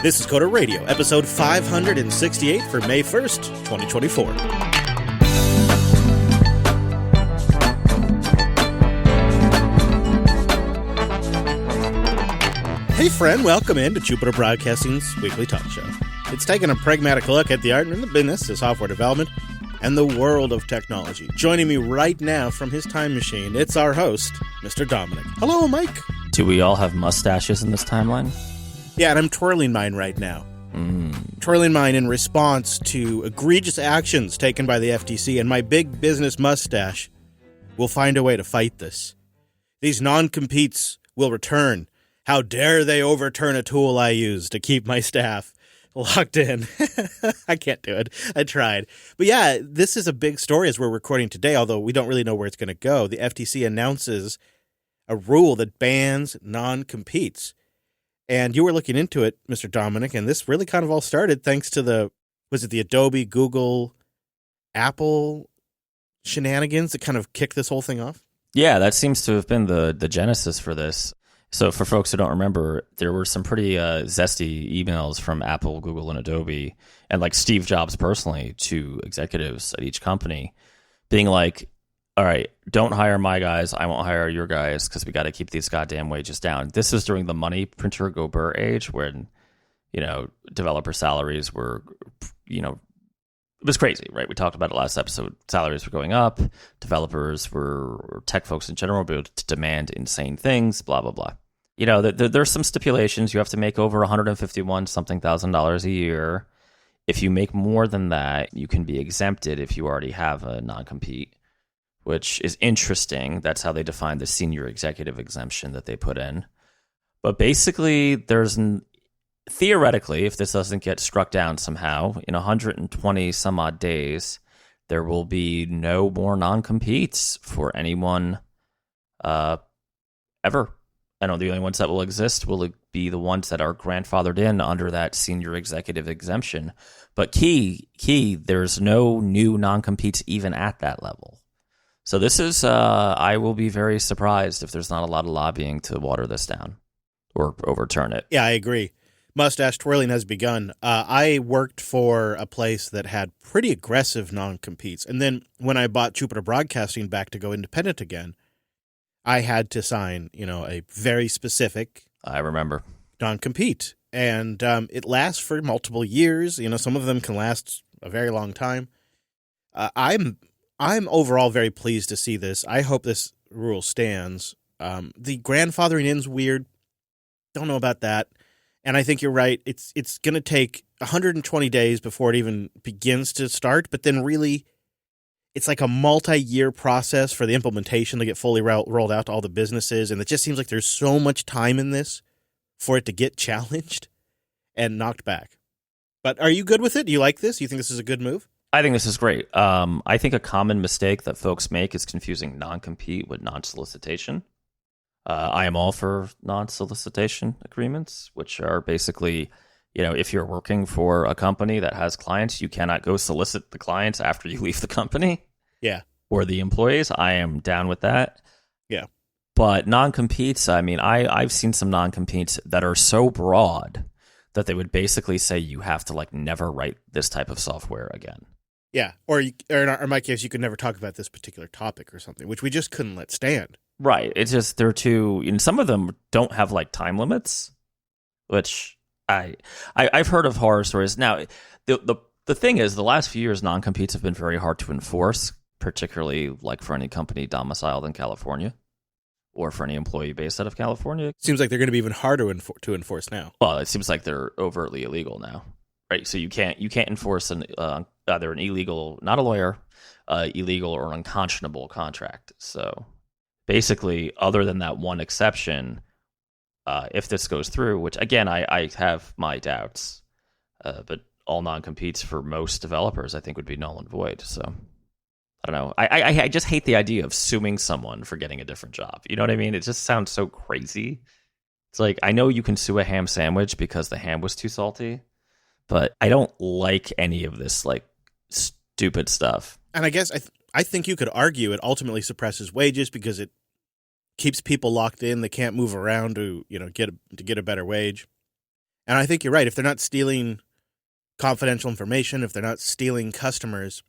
This is Coder Radio, episode 568 for May 1st, 2024. Hey friend, welcome in to Jupiter Broadcasting's weekly talk show. It's taking a pragmatic look at the art and the business of software development and the world of technology. Joining me right now from his time machine, it's our host, Mr. Dominic. Hello, Mike. Do we all have mustaches in this timeline? Yeah, and I'm twirling mine right now. Twirling mine in response to egregious actions taken by the FTC, and my big business mustache will find a way to fight this. These non-competes will return. How dare they overturn a tool I use to keep my staff locked in. I can't do it. I tried. But yeah, this is a big story as we're recording today, although we don't really know where it's going to go. The FTC announces a rule that bans non-competes. And you were looking into it, Mr. Dominic, and this really kind of all started thanks to the Adobe, Google, Apple shenanigans that kind of kicked this whole thing off? Yeah, that seems to have been the genesis for this. So for folks who don't remember, there were some pretty zesty emails from Apple, Google, and Adobe, and like Steve Jobs personally to executives at each company being like, all right, don't hire my guys. I won't hire your guys because we got to keep these goddamn wages down. This was during the money printer go burr age when, developer salaries were, it was crazy, right? We talked about it last episode. Salaries were going up. Developers or tech folks in general were able to demand insane things, blah, blah, blah. There's some stipulations. You have to make over $151,000 a year. If you make more than that, you can be exempted if you already have a non-compete, which is interesting. That's how they define the senior executive exemption that they put in. But basically, theoretically, if this doesn't get struck down somehow, in 120 some odd days, there will be no more non-competes for anyone ever. I know the only ones that will exist will be the ones that are grandfathered in under that senior executive exemption. But key, there's no new non-competes even at that level. So this is, I will be very surprised if there's not a lot of lobbying to water this down or overturn it. Yeah, I agree. Mustache twirling has begun. I worked for a place that had pretty aggressive non-competes. And then when I bought Jupiter Broadcasting back to go independent again, I had to sign, a very specific I remember non-compete. And it lasts for multiple years. Some of them can last a very long time. I'm overall very pleased to see this. I hope this rule stands. The grandfathering in's weird. Don't know about that. And I think you're right. It's going to take 120 days before it even begins to start. But then really, it's like a multi-year process for the implementation to get fully rolled out to all the businesses. And it just seems like there's so much time in this for it to get challenged and knocked back. But are you good with it? Do you like this? Do you think this is a good move? I think this is great. I think a common mistake that folks make is confusing non-compete with non-solicitation. I am all for non-solicitation agreements, which are basically, if you're working for a company that has clients, you cannot go solicit the clients after you leave the company. Yeah. Or the employees. I am down with that. Yeah. But non-competes, I've seen some non-competes that are so broad that they would basically say you have to never write this type of software again. Yeah, or in my case, you could never talk about this particular topic or something, which we just couldn't let stand. Right. It's just they're too. And some of them don't have time limits, which I've heard of horror stories. Now, the thing is, the last few years, non-competes have been very hard to enforce, particularly for any company domiciled in California or for any employee based out of California. Seems like they're going to be even harder to enforce now. Well, it seems like they're overtly illegal now. Right, so you can't enforce either an illegal, not a lawyer, illegal or unconscionable contract. So basically, other than that one exception, if this goes through, which again I have my doubts, but all non-competes for most developers I think would be null and void. So I don't know. I just hate the idea of suing someone for getting a different job. You know what I mean? It just sounds so crazy. It's like I know you can sue a ham sandwich because the ham was too salty. But I don't like any of this stupid stuff. And I guess I think you could argue it ultimately suppresses wages because it keeps people locked in. They can't move around to get a better wage. And I think you're right. If they're not stealing confidential information, if they're not stealing customers,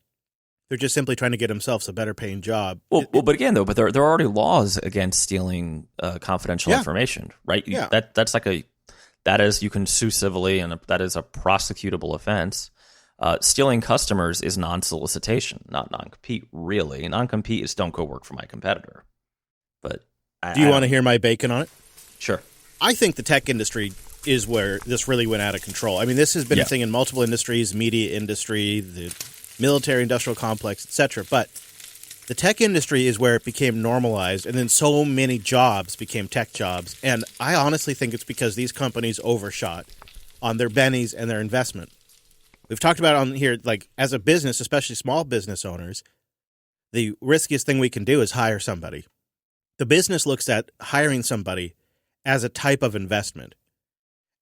they're just simply trying to get themselves a better paying job. Well, but again, though, there are already laws against stealing confidential information, right? Yeah. That is, you can sue civilly, and that is a prosecutable offense. Stealing customers is non-solicitation, not non-compete, really. Non-compete is don't go work for my competitor. But do you want to hear my bacon on it? Sure. I think the tech industry is where this really went out of control. I mean, this has been a thing in multiple industries, media industry, the military industrial complex, etc. But the tech industry is where it became normalized, and then so many jobs became tech jobs. And I honestly think it's because these companies overshot on their bennies and their investment. We've talked about on here, like, as a business, especially small business owners, the riskiest thing we can do is hire somebody. The business looks at hiring somebody as a type of investment.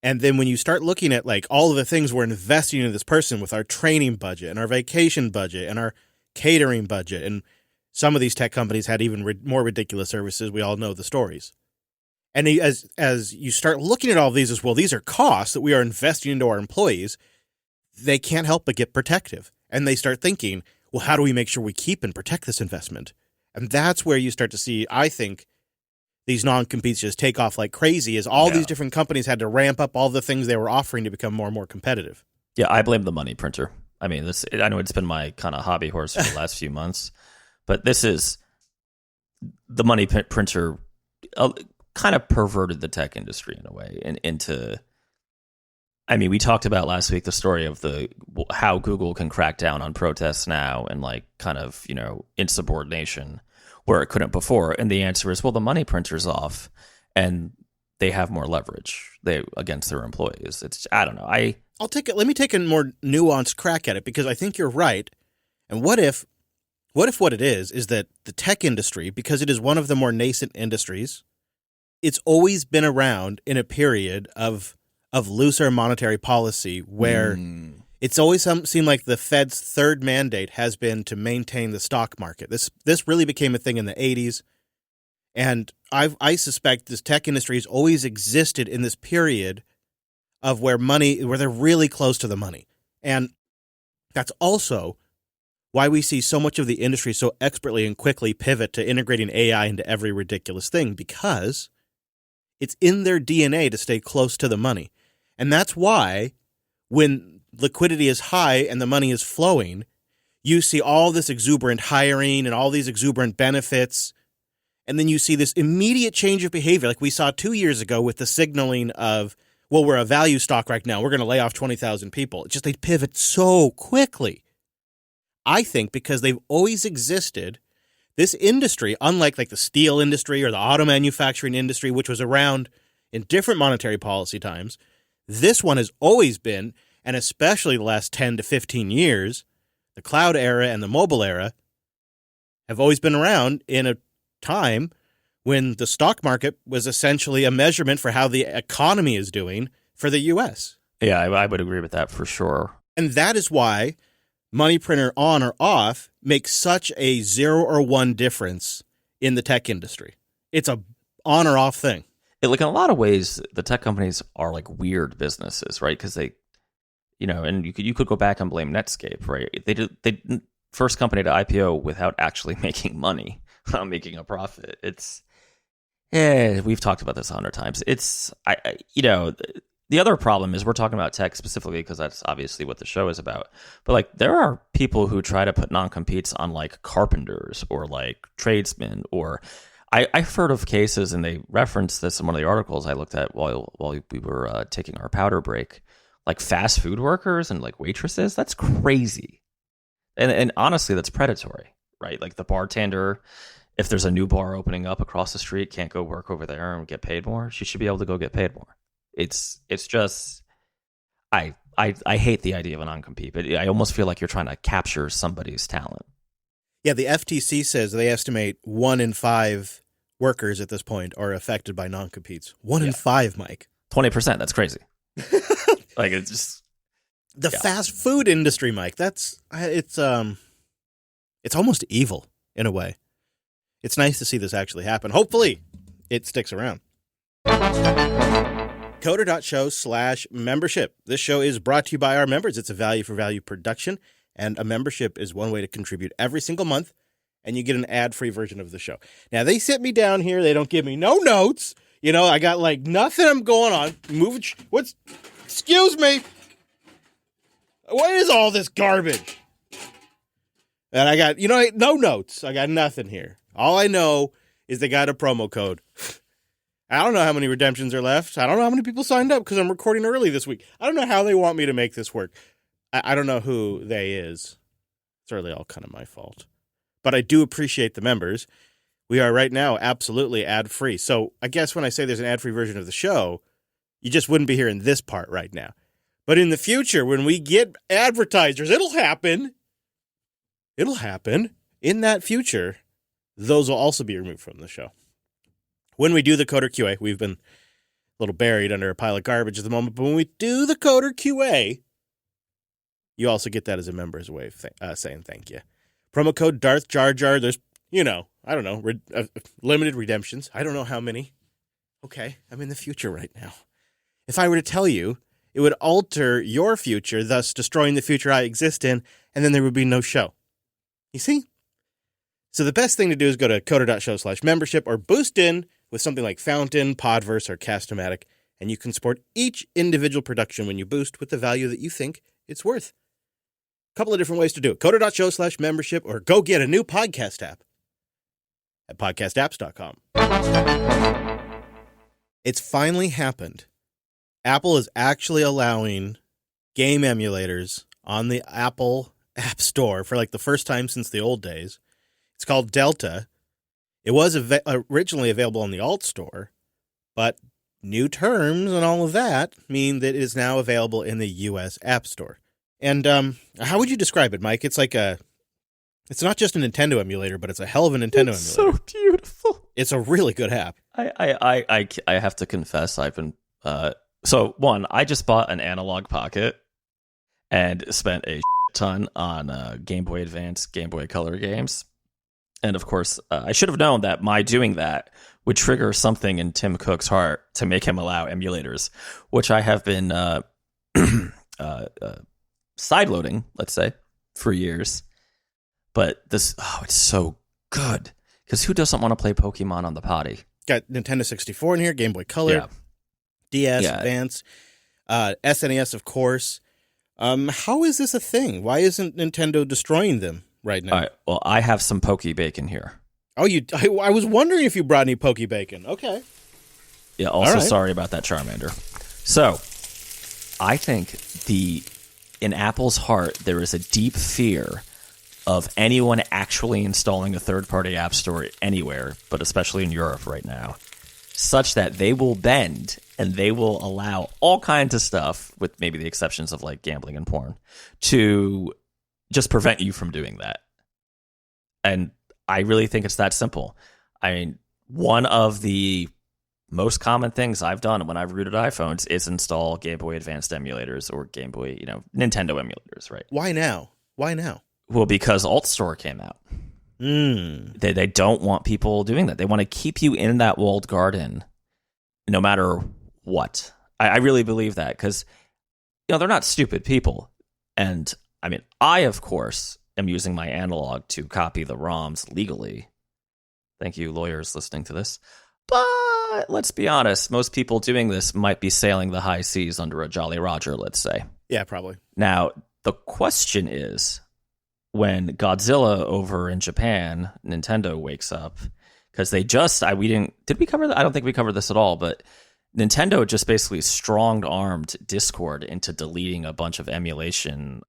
And then when you start looking at, like, all of the things we're investing into this person with our training budget and our vacation budget and our catering budget, and some of these tech companies had even more ridiculous services. We all know the stories. And as you start looking at all of these as, well, these are costs that we are investing into our employees, they can't help but get protective. And they start thinking, well, how do we make sure we keep and protect this investment? And that's where you start to see, I think, these non-competes just take off like crazy, as all these different companies had to ramp up all the things they were offering to become more and more competitive. Yeah, I blame the money printer. I mean, I know it's been my kind of hobby horse for the last few months, but this is the money printer kind of perverted the tech industry in a way into. I mean, we talked about last week the story of how Google can crack down on protests now and, like, kind of, insubordination where it couldn't before. And the answer is, well, the money printer's off and they have more leverage against their employees. It's, I don't know. Let me take a more nuanced crack at it, because I think you're right. And what if what it is that the tech industry, because it is one of the more nascent industries, it's always been around in a period of looser monetary policy where it's always seemed like the Fed's third mandate has been to maintain the stock market. This really became a thing in the 80s. And I suspect this tech industry has always existed in this period of where they're really close to the money. And that's also why we see so much of the industry so expertly and quickly pivot to integrating AI into every ridiculous thing, because it's in their DNA to stay close to the money. And that's why when liquidity is high and the money is flowing, you see all this exuberant hiring and all these exuberant benefits. And then you see this immediate change of behavior, like we saw 2 years ago with the signaling of, well, we're a value stock right now, we're going to lay off 20,000 people. It's just they pivot so quickly. I think because they've always existed, this industry, unlike like the steel industry or the auto manufacturing industry, which was around in different monetary policy times, this one has always been, and especially the last 10 to 15 years, the cloud era and the mobile era have always been around in a time when the stock market was essentially a measurement for how the economy is doing for the U.S. Yeah, I would agree with that for sure. And that is why money printer on or off makes such a 0 or 1 difference in the tech industry. It's a on or off thing. Like, in a lot of ways, the tech companies are like weird businesses, right? Because they, and you could go back and blame Netscape, right? They first company to IPO without actually making money, making a profit. We've talked about this 100 times. The other problem is we're talking about tech specifically because that's obviously what the show is about. But like, there are people who try to put non-competes on like carpenters or like tradesmen, or I've heard of cases, and they referenced this in one of the articles I looked at while we were taking our powder break, like fast food workers and like waitresses. That's crazy. And honestly, that's predatory, right? Like the bartender, if there's a new bar opening up across the street, can't go work over there and get paid more. She should be able to go get paid more. It's just, I hate the idea of a non-compete, but I almost feel like you're trying to capture somebody's talent. Yeah, the FTC says they estimate 1 in 5 workers at this point are affected by non-competes. 1 in 5, Mike. 20%. That's crazy. Like, it's just the fast food industry, Mike. It's almost evil in a way. It's nice to see this actually happen. Hopefully, it sticks around. Coder.show/membership. This show is brought to you by our members. It's a value for value production, and a membership is one way to contribute every single month, and you get an ad-free version of the show. Now, they sit me down here. They don't give me no notes. You know, I got like nothing I'm going on. Excuse me. What is all this garbage? And I got, no notes. I got nothing here. All I know is they got a promo code. I don't know how many redemptions are left. I don't know how many people signed up because I'm recording early this week. I don't know how they want me to make this work. I don't know who they is. It's really all kind of my fault. But I do appreciate the members. We are right now absolutely ad-free. So I guess when I say there's an ad-free version of the show, you just wouldn't be hearing this part right now. But in the future, when we get advertisers, it'll happen. It'll happen. In that future, those will also be removed from the show. When we do the Coder QA, we've been a little buried under a pile of garbage at the moment, but when we do the Coder QA, you also get that as a member as a way of saying thank you. Promo code Darth Jar Jar. There's, I don't know, limited redemptions. I don't know how many. Okay, I'm in the future right now. If I were to tell you, it would alter your future, thus destroying the future I exist in, and then there would be no show. You see? So the best thing to do is go to coder.show/membership or boost in with something like Fountain, Podverse, or Cast-O-Matic, and you can support each individual production when you boost with the value that you think it's worth. A couple of different ways to do it. Coder.show/membership or go get a new podcast app at podcastapps.com. It's finally happened. Apple is actually allowing game emulators on the Apple App Store for like the first time since the old days. It's called Delta. It was originally available on the Alt Store, but new terms and all of that mean that it is now available in the U.S. App Store. And how would you describe it, Mike? It's like it's not just a Nintendo emulator, but it's a hell of a Nintendo emulator. So beautiful. It's a really good app. I have to confess, I've been so one. I just bought an analog pocket and spent a ton on Game Boy Advance, Game Boy Color games. And of course, I should have known that my doing that would trigger something in Tim Cook's heart to make him allow emulators, which I have been sideloading, let's say, for years. But this, it's so good. Because who doesn't want to play Pokemon on the potty? Got Nintendo 64 in here, Game Boy Color, DS, Advance, SNES, of course. How is this a thing? Why isn't Nintendo destroying them right now? All right, well, I have some Poke Bacon here. Oh, I was wondering if you brought any Poke Bacon. Okay. Yeah, also sorry about that Charmander. So, I think in Apple's heart, there is a deep fear of anyone actually installing a third-party app store anywhere, but especially in Europe right now, such that they will bend and they will allow all kinds of stuff, with maybe the exceptions of like gambling and porn, to just prevent you from doing that. And I really think it's that simple. I mean, one of the most common things I've done when I've rooted iPhones is install Game Boy Advanced emulators or Game Boy, Nintendo emulators, right? Why now? Well, because Alt Store came out. They don't want people doing that. They want to keep you in that walled garden no matter what. I really believe that because, they're not stupid people. And I mean, I, of course, am using my analog to copy the ROMs legally. Thank you, lawyers listening to this. But let's be honest, most people doing this might be sailing the high seas under a Jolly Roger, let's say. Yeah, probably. Now, the question is, when Godzilla over in Japan, Nintendo wakes up, because they just, did we cover that? I don't think we covered this at all, but Nintendo just basically strong-armed Discord into deleting a bunch of emulation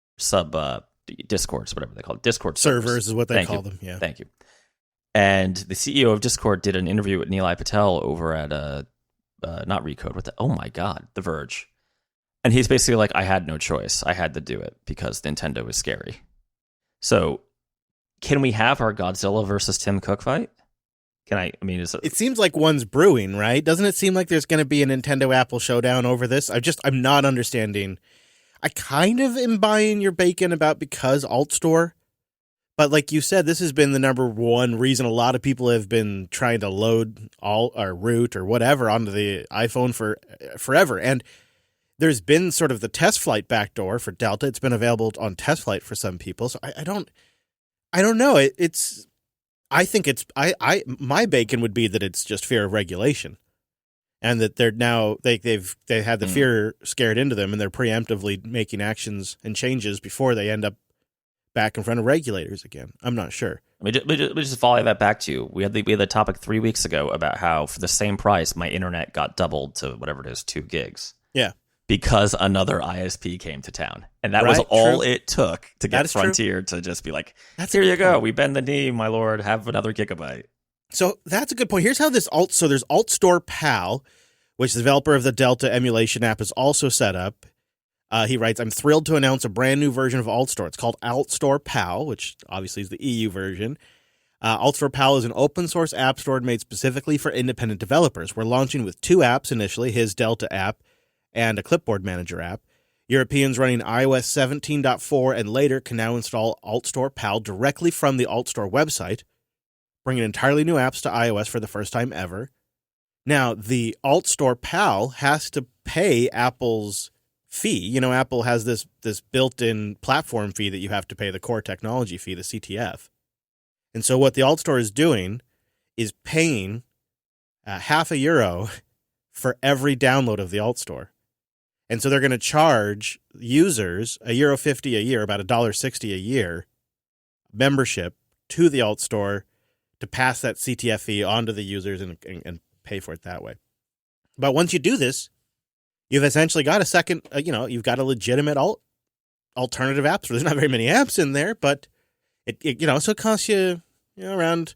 Discords, whatever they call it. Discord servers is what they call them. Yeah. Thank you. And the CEO of Discord did an interview with Nilay Patel over at not Recode, oh my God, The Verge. And he's basically like, I had no choice. I had to do it because Nintendo is scary. So, can we have our Godzilla versus Tim Cook fight? It seems like one's brewing, right? Doesn't it seem like there's going to be a Nintendo Apple showdown over this? I'm not understanding. I kind of am buying your bacon about because Alt Store, But like you said, this has been the number one reason a lot of people have been trying to load or root or whatever onto the iPhone for forever. And there's been sort of the test flight backdoor for Delta. It's been available on test flight for some people. So I don't know. I think my bacon would be that it's just fear of regulation, and that they're now they've had the fear scared into them, and they're preemptively making actions and changes before they end up back in front of regulators again. I'm not sure. Let me just follow that back to you. We had the topic 3 weeks ago about how for the same price, my internet got doubled to whatever it is, 2 gigs. Yeah. Because another ISP came to town. And that was all it took to get Frontier to just be like, here you go. We bend the knee, my lord. Have another gigabyte. So that's a good point. Here's how this so there's Altstore Pal, which the developer of the Delta emulation app is also set up. He writes, I'm thrilled to announce a brand new version of Altstore. It's called Altstore Pal, which obviously is the EU version. Altstore Pal is an open source app store made specifically for independent developers. We're launching with 2 apps initially, his Delta app and a clipboard manager app. Europeans running iOS 17.4 and later can now install Altstore Pal directly from the Altstore website, bringing entirely new apps to iOS for the first time ever. Now, the Altstore Pal has to pay Apple's fee. You know, Apple has this built-in platform fee that you have to pay, the core technology fee, the CTF. And so what the Altstore is doing is paying €0.50 for every download of the Altstore. And so they're going to charge users €1.50 a year, about $1.60 a year membership to the Altstore to pass that CTF fee on to the users and pay for it that way. But once you do this, you've essentially got a second, you've got a legitimate alternative app store. There's not very many apps in there, but so it costs you, around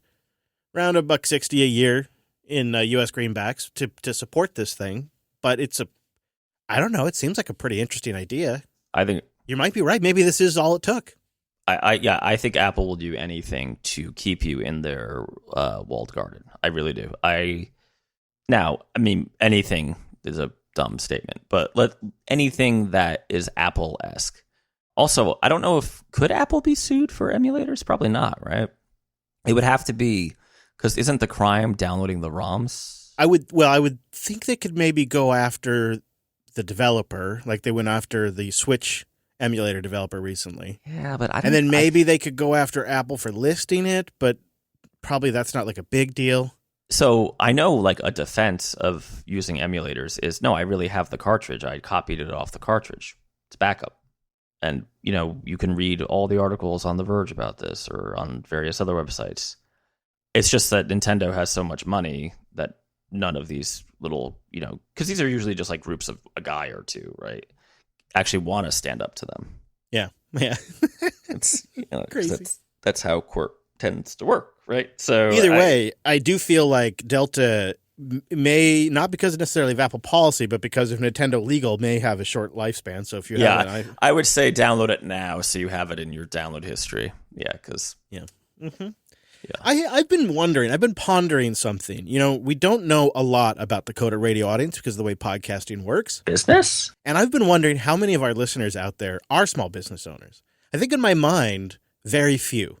$1.60 a year in U.S. greenbacks to support this thing. But I don't know. It seems like a pretty interesting idea. I think you might be right. Maybe this is all it took. I think Apple will do anything to keep you in their walled garden. I really do. Anything is a dumb statement, but anything that is Apple-esque. Also, I don't know could Apple be sued for emulators? Probably not, right? It would have to be, because isn't the crime downloading the ROMs? I would think they could maybe go after the developer, like they went after the Switch emulator developer recently. Yeah, but maybe they could go after Apple for listing it, but probably that's not like a big deal. So I know like a defense of using emulators is, no, I really have the cartridge. I copied it off the cartridge. It's backup. And, you can read all the articles on The Verge about this or on various other websites. It's just that Nintendo has so much money that none of these little, because these are usually just like groups of a guy or two, right? Actually want to stand up to them. Yeah. It's crazy. That's how Quirk tends to work, right? So either way, I do feel like Delta may, not because necessarily of Apple policy, but because of Nintendo legal, may have a short lifespan. So if you have I would say download it now so you have it in your download history. Yeah, because Mm-hmm. Yeah. I've been pondering something. We don't know a lot about the Coder Radio audience because of the way podcasting works. Business? And I've been wondering how many of our listeners out there are small business owners. I think in my mind, very few.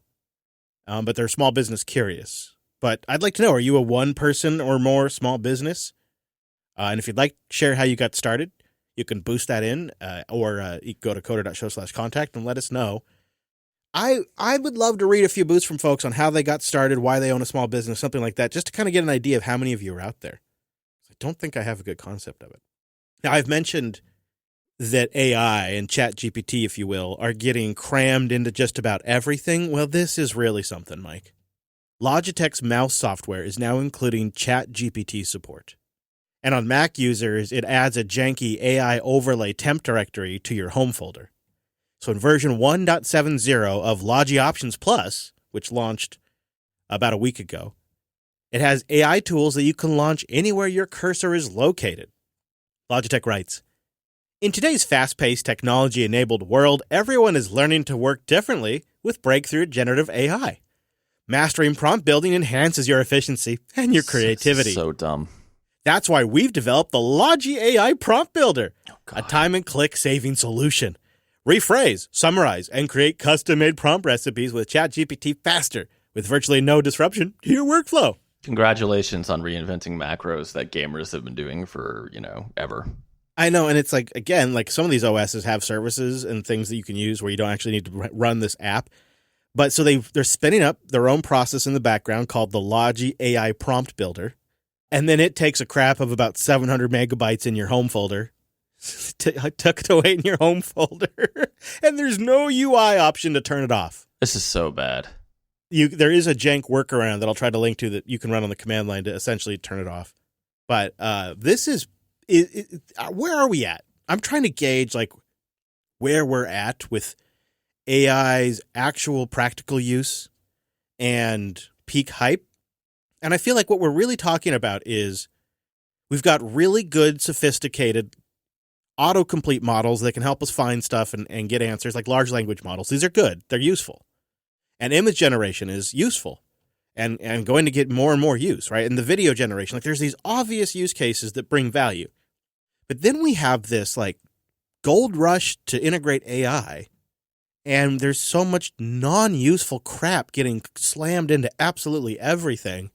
But they're small business curious. But I'd like to know, are you a 1-person or more small business? And if you'd like to share how you got started, you can boost that in or you can go to coder.show/contact and let us know. I would love to read a few boosts from folks on how they got started, why they own a small business, something like that, just to kind of get an idea of how many of you are out there. I don't think I have a good concept of it. Now, I've mentioned that AI and ChatGPT, if you will, are getting crammed into just about everything. Well, this is really something, Mike. Logitech's mouse software is now including ChatGPT support. And on Mac users, it adds a janky AI overlay temp directory to your home folder. So in version 1.70 of Logi Options Plus, which launched about a week ago, it has AI tools that you can launch anywhere your cursor is located. Logitech writes, in today's fast-paced, technology-enabled world, everyone is learning to work differently with breakthrough generative AI. Mastering prompt building enhances your efficiency and your creativity. So dumb. That's why we've developed the Logi AI Prompt Builder, a time and click saving solution. Rephrase, summarize, and create custom-made prompt recipes with ChatGPT faster with virtually no disruption to your workflow. Congratulations on reinventing macros that gamers have been doing for, ever. I know, and it's like, again, like some of these OSs have services and things that you can use where you don't actually need to run this app. But so they're spinning up their own process in the background called the Logi AI Prompt Builder. And then it takes a crap of about 700 megabytes in your home folder, tucked away in your home folder. And there's no UI option to turn it off. This is so bad. There is a jank workaround that I'll try to link to that you can run on the command line to essentially turn it off. But this is, where are we at? I'm trying to gauge like where we're at with AI's actual practical use and peak hype. And I feel like what we're really talking about is we've got really good, sophisticated autocomplete models that can help us find stuff and get answers, like large language models. These are good. They're useful. And image generation is useful and going to get more and more use, right? And the video generation, like there's these obvious use cases that bring value. But then we have this like gold rush to integrate AI, and there's so much non-useful crap getting slammed into absolutely everything.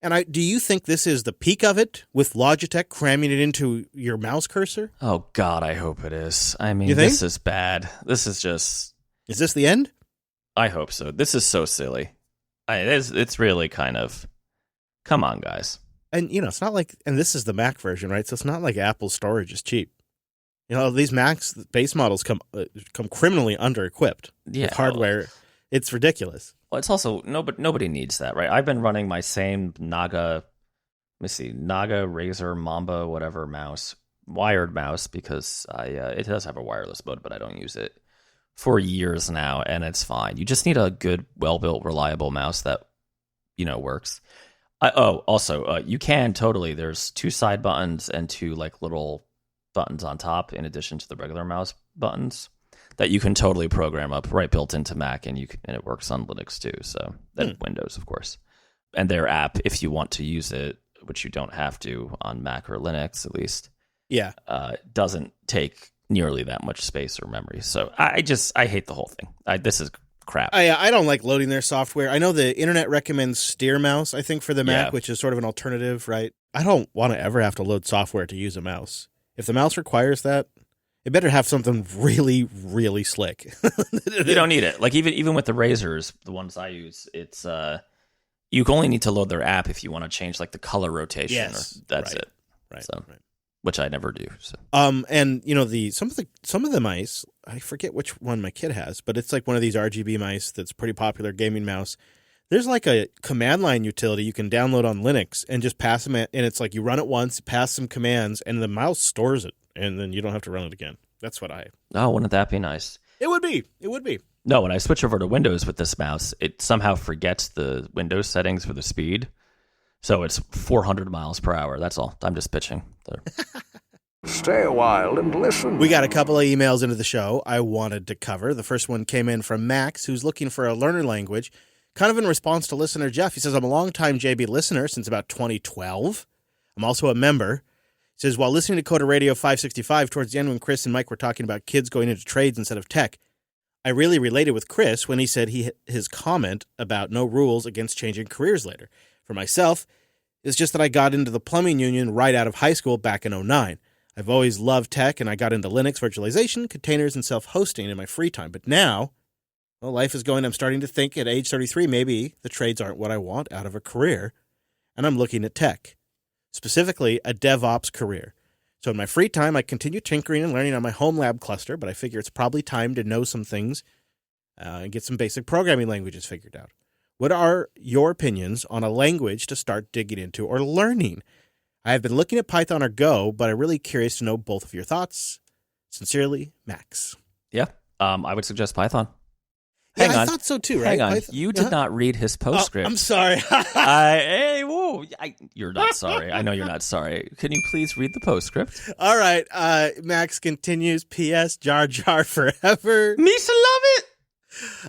And do you think this is the peak of it with Logitech cramming it into your mouse cursor? Oh, God, I hope it is. I mean, this is bad. This is just... Is this the end? I hope so. This is so silly. It's really kind of... Come on, guys. And, it's not like... And this is the Mac version, right? So it's not like Apple's storage is cheap. These Macs base models come criminally under-equipped with hardware. It's ridiculous. Well, it's also nobody needs that, right? I've been running my same Naga Razer Mamba whatever mouse, wired mouse, because it does have a wireless mode, but I don't use it for years now, and it's fine. You just need a good, well-built, reliable mouse that works. Also, you can totally. There's 2 side buttons and 2 like little buttons on top, in addition to the regular mouse buttons, that you can totally program up right built into Mac, and it works on Linux too. So then Windows, of course, and their app, if you want to use it, which you don't have to on Mac or Linux at least, doesn't take nearly that much space or memory. So I hate the whole thing. This is crap. I don't like loading their software. I know the internet recommends SteerMouse, I think, for the Mac, which is sort of an alternative, right? I don't want to ever have to load software to use a mouse. If the mouse requires that, it better have something really, really slick. You don't need it. Like even with the Razers, the ones I use, it's you only need to load their app if you want to change like the color rotation. Yes, or that's it. Right. So, which I never do. So. And some of the mice, I forget which one my kid has, but it's like one of these RGB mice that's pretty popular gaming mouse. There's like a command line utility you can download on Linux and just pass them, and it's like you run it once, pass some commands, and the mouse stores it, and then you don't have to run it again. That's what Oh, wouldn't that be nice? It would be. It would be. No, when I switch over to Windows with this mouse, it somehow forgets the Windows settings for the speed. So it's 400 miles per hour. That's all. I'm just pitching. Stay a while and listen. We got a couple of emails into the show I wanted to cover. The first one came in from Max, who's looking for a learner language. Kind of in response to listener Jeff. He says, I'm a longtime JB listener since about 2012. I'm also a member. He says, while listening to Coda Radio 565 towards the end when Chris and Mike were talking about kids going into trades instead of tech, I really related with Chris when he said his comment about no rules against changing careers later. For myself, it's just that I got into the plumbing union right out of high school back in 2009. I've always loved tech, and I got into Linux virtualization, containers, and self-hosting in my free time. But now, well, life is going. I'm starting to think at age 33, maybe the trades aren't what I want out of a career, and I'm looking at tech, specifically a DevOps career. So in my free time, I continue tinkering and learning on my home lab cluster, but I figure it's probably time to know some things and get some basic programming languages figured out. What are your opinions on a language to start digging into or learning? I have been looking at Python or Go, but I'm really curious to know both of your thoughts. Sincerely, Max. Yeah, I would suggest Python. Yeah, I thought so too, right? Hang on. You did not read his postscript. I'm sorry. Hey, whoa. You're not sorry. I know you're not sorry. Can you please read the postscript? All right. Max continues, P.S. Jar Jar forever. Misha love it.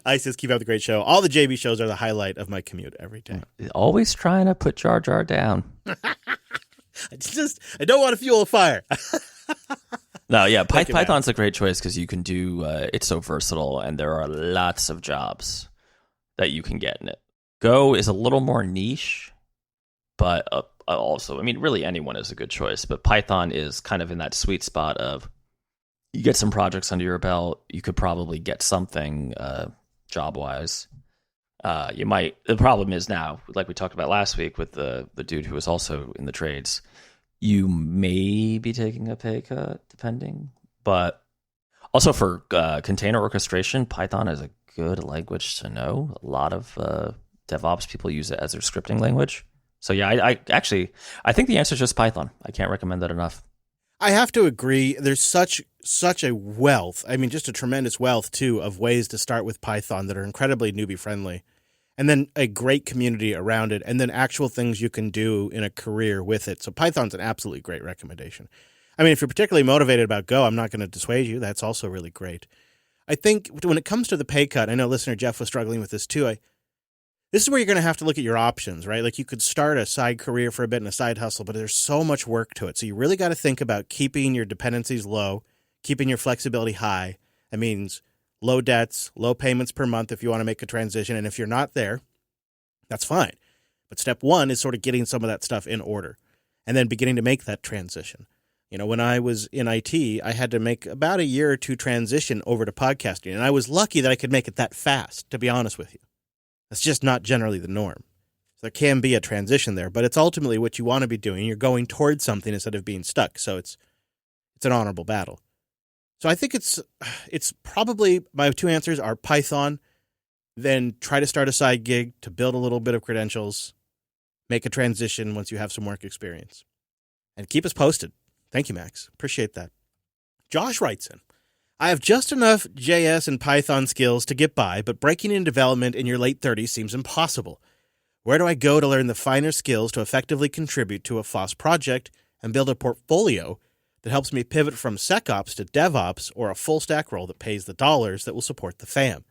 I says, keep up the great show. All the JB shows are the highlight of my commute every day. Always trying to put Jar Jar down. I don't want to fuel a fire. No, yeah, Thank you, Matt. Python's a great choice because you can do it's so versatile, and there are lots of jobs that you can get in it. Go is a little more niche, but also, I mean, really anyone is a good choice. But Python is kind of in that sweet spot of you get some projects under your belt, you could probably get something job wise. You might. The problem is now, like we talked about last week with the dude who was also in the trades, you may be taking a pay cut, depending. But also for container orchestration, Python is a good language to know. A lot of DevOps people use it as their scripting language. So yeah, I think the answer is just Python. I can't recommend that enough. I have to agree. There's such a wealth. I mean, just a tremendous wealth, too, of ways to start with Python that are incredibly newbie-friendly. And then a great community around it, and then actual things you can do in a career with it. So Python's an absolutely great recommendation. I mean, if you're particularly motivated about Go, I'm not going to dissuade you. That's also really great. I think when it comes to the pay cut, I know listener Jeff was struggling with this too. This is where you're going to have to look at your options, right? Like you could start a side career for a bit and a side hustle, but there's so much work to it. So you really got to think about keeping your dependencies low, keeping your flexibility high. That means low debts, low payments per month if you want to make a transition. And if you're not there, that's fine. But step one is sort of getting some of that stuff in order and then beginning to make that transition. You know, when I was in IT, I had to make about a year or two transition over to podcasting. And I was lucky that I could make it that fast, to be honest with you. That's just not generally the norm. So there can be a transition there, but it's ultimately what you want to be doing. You're going towards something instead of being stuck. So it's an honorable battle. So I think it's probably, my two answers are Python, then try to start a side gig to build a little bit of credentials, make a transition once you have some work experience. And keep us posted. Thank you, Max. Appreciate that. Josh writes in, I have just enough JS and Python skills to get by, but breaking into development in your late 30s seems impossible. Where do I go to learn the finer skills to effectively contribute to a FOSS project and build a portfolio that helps me pivot from SecOps to DevOps or a full-stack role that pays the dollars that will support the fam?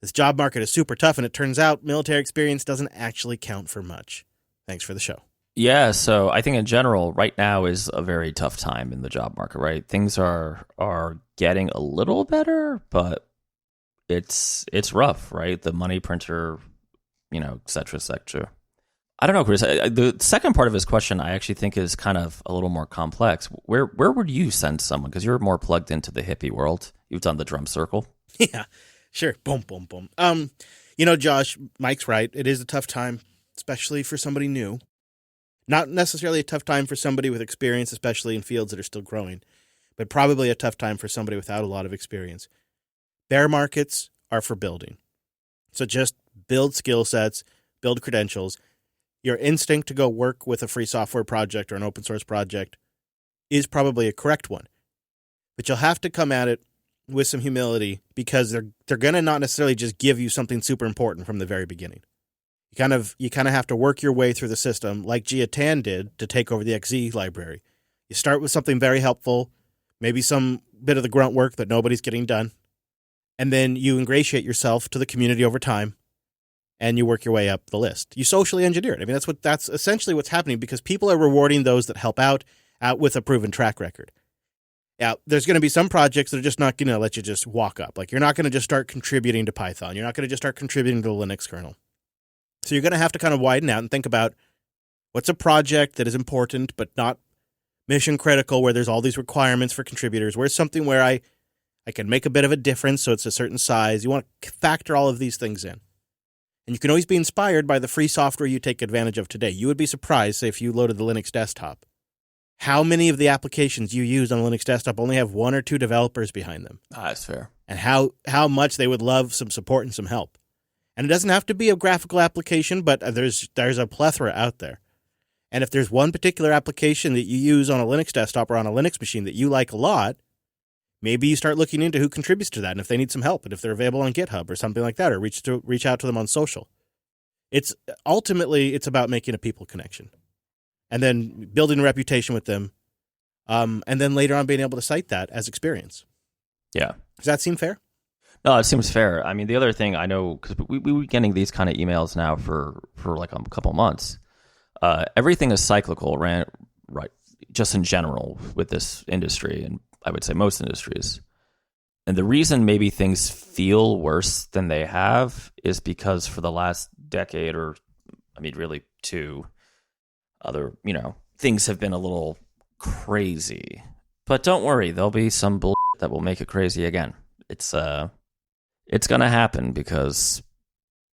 This job market is super tough, and it turns out military experience doesn't actually count for much. Thanks for the show. Yeah, so I think in general, right now is a very tough time in the job market, right? Things are getting a little better, but it's rough, right? The money printer, et cetera, et cetera. I don't know, Chris. The second part of his question, I actually think is kind of a little more complex. Where would you send someone? Because you're more plugged into the hippie world. You've done the drum circle. Yeah, sure. Boom, boom, boom. Josh, Mike's right. It is a tough time, especially for somebody new. Not necessarily a tough time for somebody with experience, especially in fields that are still growing, but probably a tough time for somebody without a lot of experience. Bear markets are for building. So just build skill sets, build credentials. Your instinct to go work with a free software project or an open source project is probably a correct one. But you'll have to come at it with some humility because they're going to not necessarily just give you something super important from the very beginning. You kind of have to work your way through the system like Gia Tan did to take over the XZ library. You start with something very helpful, maybe some bit of the grunt work that nobody's getting done, and then you ingratiate yourself to the community over time, and you work your way up the list. You socially engineer it. I mean, that's essentially what's happening because people are rewarding those that help out with a proven track record. Now, there's going to be some projects that are just not going to let you just walk up. Like, you're not going to just start contributing to Python. You're not going to just start contributing to the Linux kernel. So you're going to have to kind of widen out and think about what's a project that is important but not mission critical, where there's all these requirements for contributors. Where's something where I can make a bit of a difference so it's a certain size. You want to factor all of these things in. And you can always be inspired by the free software you take advantage of today. You would be surprised, say, if you loaded the Linux desktop, how many of the applications you use on a Linux desktop only have one or two developers behind them. That's fair. And how much they would love some support and some help. And it doesn't have to be a graphical application, but there's a plethora out there. And if there's one particular application that you use on a Linux desktop or on a Linux machine that you like a lot, maybe you start looking into who contributes to that and if they need some help and if they're available on GitHub or something like that, or reach out to them on social. It's about making a people connection and then building a reputation with them. And then later on being able to cite that as experience. Yeah. Does that seem fair? No, it seems fair. I mean, the other thing I know, because we were getting these kind of emails now for like a couple months. Everything is cyclical, right? Just in general with this industry. And I would say most industries. And the reason maybe things feel worse than they have is because for the last decade, or I mean, really two other, things have been a little crazy. But don't worry, there'll be some bullshit that will make it crazy again. It's going to happen because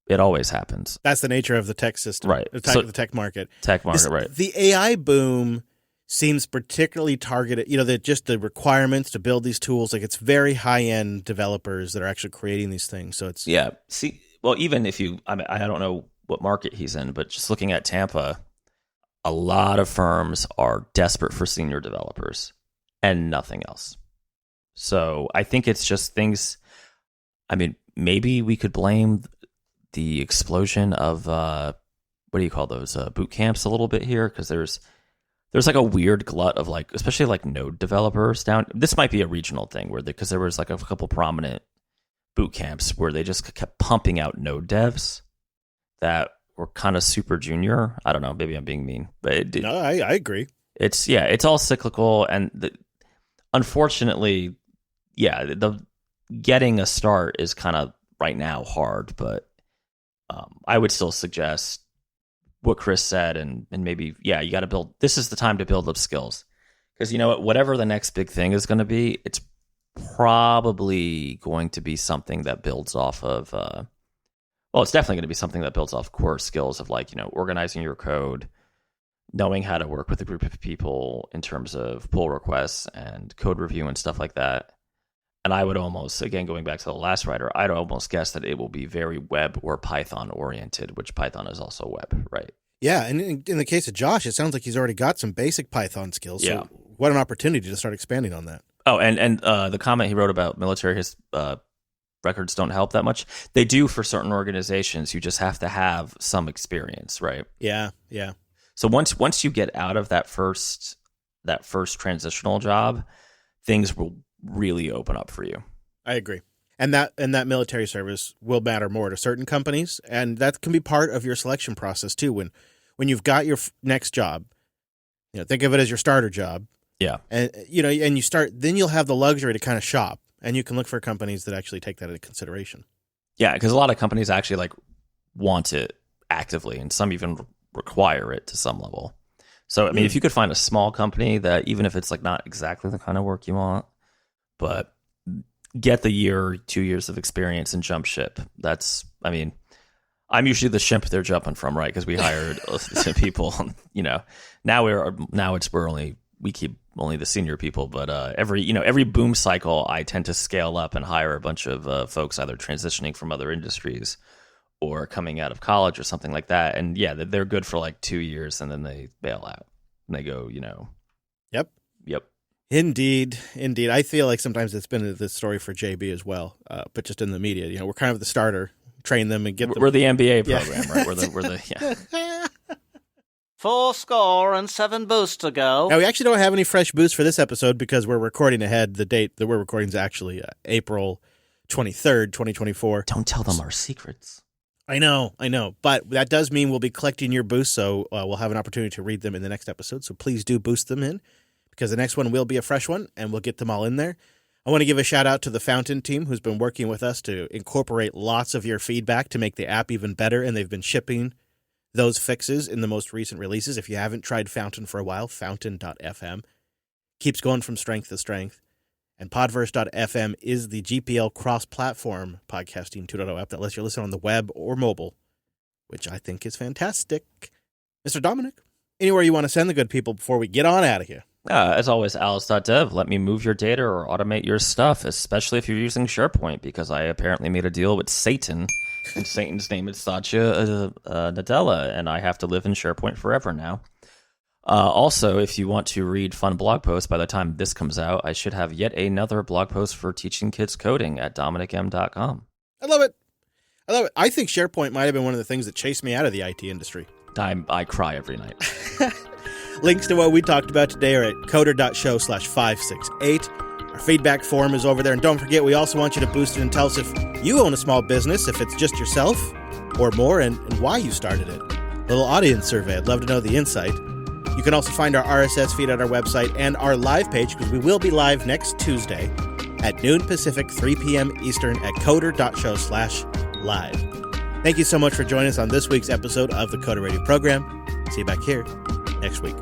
it always happens. That's the nature of the tech system, right? The tech market. Right. The AI boom seems particularly targeted. Just the requirements to build these tools. Like it's very high end developers that are actually creating these things. So it's See, well, even if I don't know what market he's in, but just looking at Tampa, a lot of firms are desperate for senior developers and nothing else. So I think it's just things. I mean, maybe we could blame the explosion of what do you call those boot camps a little bit here, because there's like a weird glut of like, especially like Node developers down. This might be a regional thing because there was like a couple prominent boot camps where they just kept pumping out Node devs that were kind of super junior. I don't know, maybe I'm being mean, but no, I agree. It's all cyclical, and unfortunately, the getting a start is kind of right now hard, but I would still suggest what Chris said, and maybe, you got to build. This is the time to build up skills, because you know what, whatever the next big thing is going to be, it's probably going to be something that builds off of. It's definitely going to be something that builds off core skills of like organizing your code, knowing how to work with a group of people in terms of pull requests and code review and stuff like that. And I would almost, again, going back to the last writer, I'd almost guess that it will be very web or Python oriented, which Python is also web, right? Yeah, and in the case of Josh, it sounds like he's already got some basic Python skills. Yeah. So what an opportunity to start expanding on that. Oh, and the comment he wrote about military, his records don't help that much. They do for certain organizations. You just have to have some experience, right? Yeah. So once you get out of that first transitional job, things will really open up for you. I agree. And that military service will matter more to certain companies, and that can be part of your selection process too. When you've got your next job, think of it as your starter job. Yeah. And and you start, then you'll have the luxury to kind of shop, and you can look for companies that actually take that into consideration. Yeah, because a lot of companies actually like want it actively, and some even require it to some level. So I mean, if you could find a small company that, even if it's like not exactly the kind of work you want, but get the year, 2 years of experience and jump ship. I'm usually the ship they're jumping from, right? Because we hired people. We keep only the senior people, but every boom cycle, I tend to scale up and hire a bunch of folks either transitioning from other industries or coming out of college or something like that. And they're good for like 2 years, and then they bail out and they go, Yep. Indeed. I feel like sometimes it's been this story for JB as well, but just in the media. We're kind of the starter, train them and get them. We're the MBA program, right? We're the 4 boosts to go. Now, we actually don't have any fresh boosts for this episode because we're recording ahead. The date that we're recording is actually April 23rd, 2024. Don't tell them our secrets. I know. But that does mean we'll be collecting your boosts, so we'll have an opportunity to read them in the next episode. So please do boost them in, because the next one will be a fresh one, and we'll get them all in there. I want to give a shout out to the Fountain team, who's been working with us to incorporate lots of your feedback to make the app even better, and they've been shipping those fixes in the most recent releases. If you haven't tried Fountain for a while, fountain.fm keeps going from strength to strength. And podverse.fm is the GPL cross-platform podcasting 2.0 app that lets you listen on the web or mobile, which I think is fantastic. Mr. Dominic, anywhere you want to send the good people before we get on out of here? As always, alice.dev, let me move your data or automate your stuff, especially if you're using SharePoint, because I apparently made a deal with Satan, and Satan's name is Satya Nadella, and I have to live in SharePoint forever now. Also, if you want to read fun blog posts, by the time this comes out, I should have yet another blog post for teaching kids coding at dominicm.com. I love it. I think SharePoint might have been one of the things that chased me out of the IT industry. I cry every night. Links to what we talked about today are at coder.show/568. Our feedback form is over there. And don't forget, we also want you to boost it and tell us if you own a small business, if it's just yourself or more, and why you started it. A little audience survey. I'd love to know the insight. You can also find our RSS feed at our website and our live page, because we will be live next Tuesday at noon Pacific, 3 p.m. Eastern at coder.show/live. Thank you so much for joining us on this week's episode of the Coder Radio program. See you back here next week.